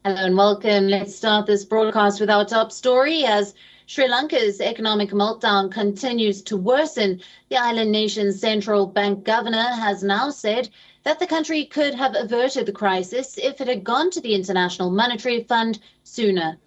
Hello and welcome. Let's start this broadcast with our top story. As Sri Lanka's economic meltdown continues to worsen, the island nation's central bank governor has now said that the country could have averted the crisis if it had gone to the International Monetary Fund sooner.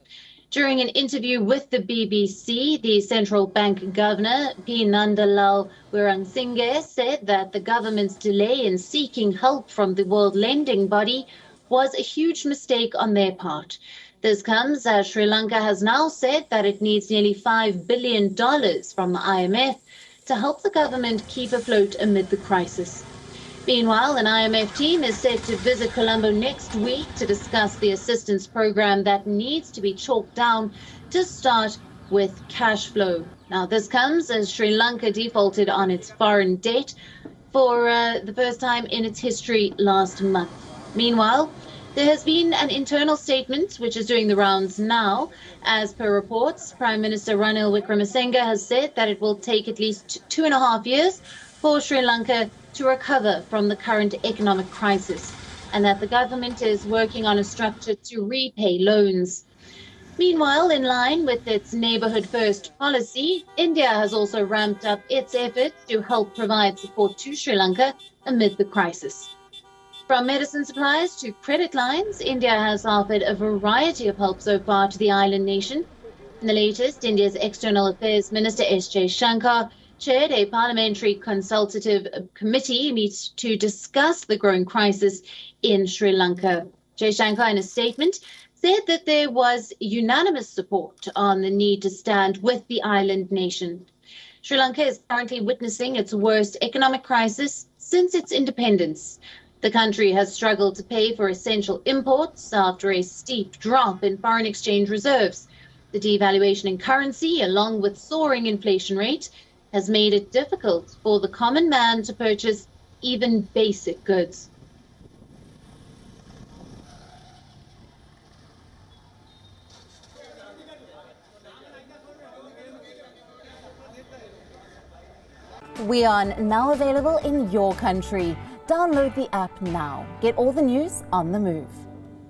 During an interview with the BBC, the central bank governor, P. Nandalal Wirangsinghe, said that the government's delay in seeking help from the world lending body was a huge mistake on their part. This comes as Sri Lanka has now said that it needs nearly $5 billion from the IMF to help the government keep afloat amid the crisis. Meanwhile, an IMF team is set to visit Colombo next week to discuss the assistance program that needs to be chalked down to start with cash flow. Now, this comes as Sri Lanka defaulted on its foreign debt for the first time in its history last month. Meanwhile, there has been an internal statement which is doing the rounds now. As per reports, Prime Minister Ranil Wickremesinghe has said that it will take at least 2.5 years for Sri Lanka to recover from the current economic crisis, and that the government is working on a structure to repay loans. Meanwhile, in line with its neighbourhood first policy, India has also ramped up its efforts to help provide support to Sri Lanka amid the crisis. From medicine supplies to credit lines, India has offered a variety of help so far to the island nation. In the latest, India's External Affairs Minister S Jaishankar chaired a parliamentary consultative committee meet to discuss the growing crisis in Sri Lanka. Jaishankar, in a statement, said that there was unanimous support on the need to stand with the island nation. Sri Lanka is currently witnessing its worst economic crisis since its independence. The country has struggled to pay for essential imports after a steep drop in foreign exchange reserves. The devaluation in currency, along with soaring inflation rate, has made it difficult for the common man to purchase even basic goods. WION, now available in your country. Download the app now. Get all the news on the move.